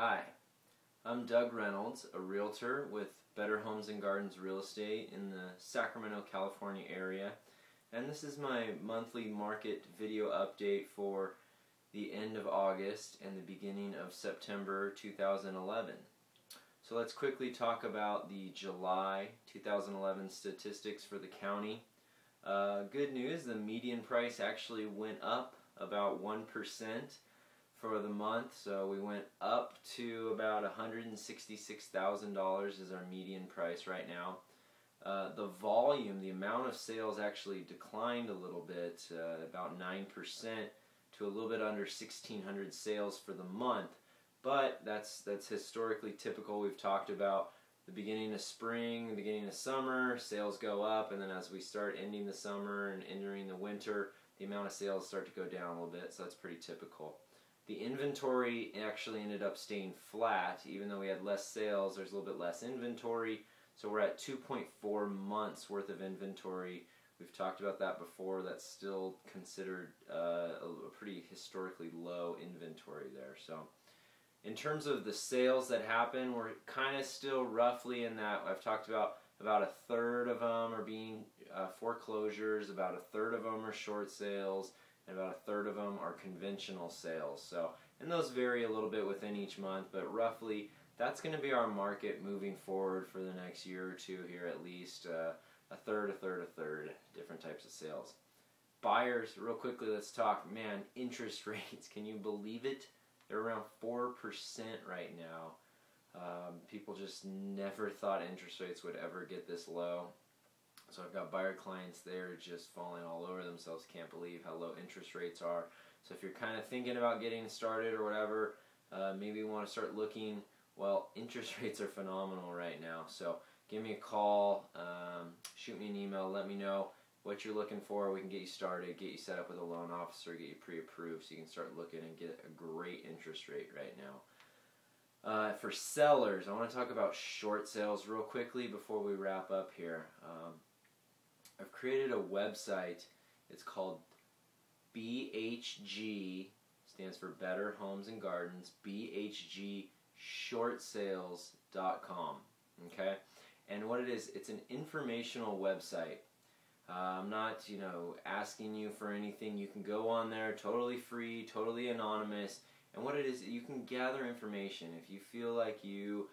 Hi, I'm Doug Reynolds, a realtor with Better Homes and Gardens Real Estate in the Sacramento, California area, and this is my monthly market video update for the end of August and the beginning of September 2011. So let's quickly talk about the July 2011 statistics for the county. Good news, the median price actually went up about 1% for the month, so we went up to about $166,000 is our median price right now. The volume, the amount of sales actually declined a little bit, about 9% to a little bit under 1,600 sales for the month, but that's historically typical. We've talked about the beginning of spring, the beginning of summer, sales go up, and then as we start ending the summer and entering the winter, the amount of sales start to go down a little bit, so that's pretty typical. The inventory actually ended up staying flat. Even though we had less sales, there's a little bit less inventory. So we're at 2.4 months worth of inventory. We've talked about that before. That's still considered a pretty historically low inventory there. So in terms of the sales that happen, we're kind of still roughly in that. I've talked about a third of them are being foreclosures, about a third of them are short sales, and about a third of them are conventional sales. So, and those vary a little bit within each month, but roughly that's going to be our market moving forward for the next year or two here at least. A third, different types of sales. Buyers, real quickly, let's talk. Man, interest rates, can you believe it? They're around 4% right now. People just never thought interest rates would ever get this low. So I've got buyer clients there just falling all over themselves, can't believe how low interest rates are. So if you're kind of thinking about getting started or whatever, maybe you want to start looking, well, interest rates are phenomenal right now. So give me a call, shoot me an email, let me know what you're looking for. We can get you started, get you set up with a loan officer, get you pre-approved so you can start looking and get a great interest rate right now. For sellers, I want to talk about short sales real quickly before we wrap up here. I've created a website. It's called BHG, stands for Better Homes and Gardens, BHGshortsales.com. Okay? And what it is, it's an informational website. I'm not, asking you for anything. You can go on there totally free, totally anonymous. And what it is, you can gather information. If you feel like you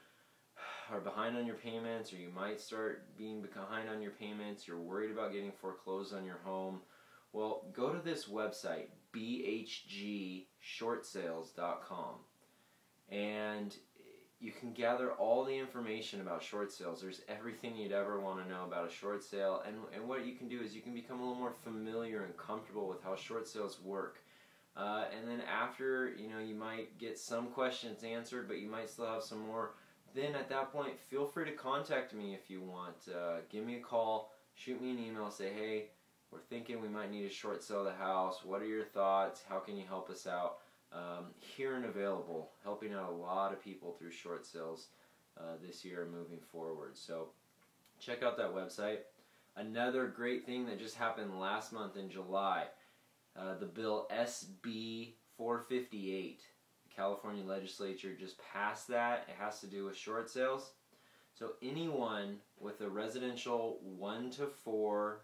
are behind on your payments, or you might start being behind on your payments, you're worried about getting foreclosed on your home, well, go to this website, BHGshortsales.com, and you can gather all the information about short sales. There's everything you'd ever want to know about a short sale, and what you can do is you can become a little more familiar and comfortable with how short sales work. And then after, you might get some questions answered, but you might still have some more. Then at that point, feel free to contact me if you want. Give me a call, shoot me an email, say, hey, we're thinking we might need to short sell the house. What are your thoughts? How can you help us out? Here and available, helping out a lot of people through short sales this year moving forward. So check out that website. Another great thing that just happened last month in July, the bill SB 458. The California legislature just passed that. It has to do with short sales. So anyone with a residential 1 to 4,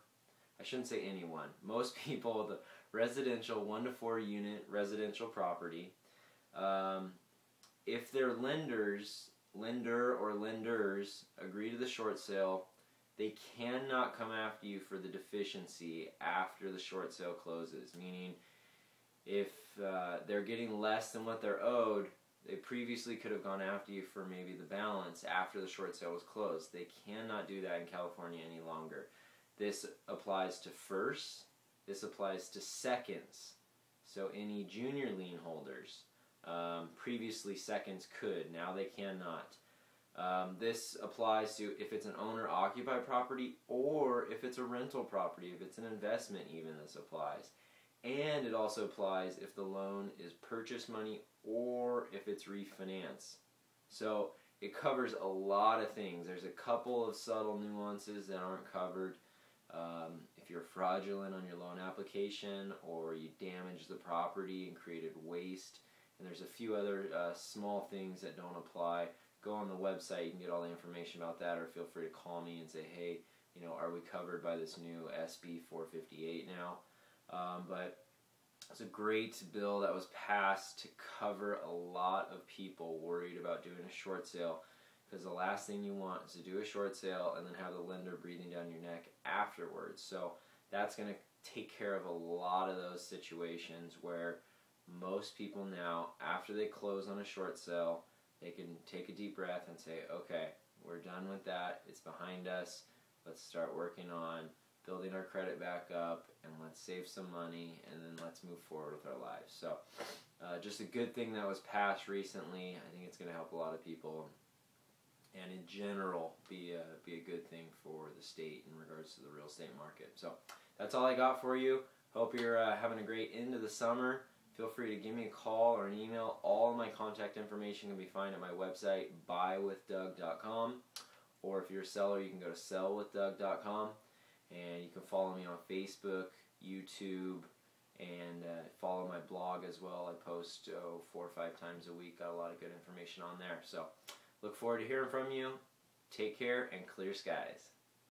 I shouldn't say anyone, most people with a residential 1 to 4 unit residential property, if their lender or lenders agree to the short sale, they cannot come after you for the deficiency after the short sale closes. Meaning, if they're getting less than what they're owed, they previously could have gone after you for maybe the balance after the short sale was closed. They cannot do that in California any longer. This applies to firsts, this applies to seconds. So any junior lien holders, previously seconds could, now they cannot. This applies to if it's an owner-occupied property or if it's a rental property. If it's an investment even, this applies. And it also applies if the loan is purchase money or if it's refinance. So it covers a lot of things. There's a couple of subtle nuances that aren't covered. If you're fraudulent on your loan application or you damage the property and created waste and there's a few other small things that don't apply. Go on the website, you can get all the information about that, or feel free to call me and say, hey, are we covered by this new SB 458 now? But it's a great bill that was passed to cover a lot of people worried about doing a short sale, because the last thing you want is to do a short sale and then have the lender breathing down your neck afterwards. So that's going to take care of a lot of those situations where most people now, after they close on a short sale, they can take a deep breath and say, okay, we're done with that, it's behind us, let's start working on building our credit back up, and let's save some money, and then let's move forward with our lives. So just a good thing that was passed recently. I think it's going to help a lot of people, and in general be a good thing for the state in regards to the real estate market. So that's all I got for you. Hope you're having a great end of the summer. Feel free to give me a call or an email. All of my contact information can be found at my website, buywithdoug.com. Or if you're a seller, you can go to sellwithdoug.com. And you can follow me on Facebook, YouTube, and follow my blog as well. I post 4 or 5 times a week. Got a lot of good information on there. So look forward to hearing from you. Take care and clear skies.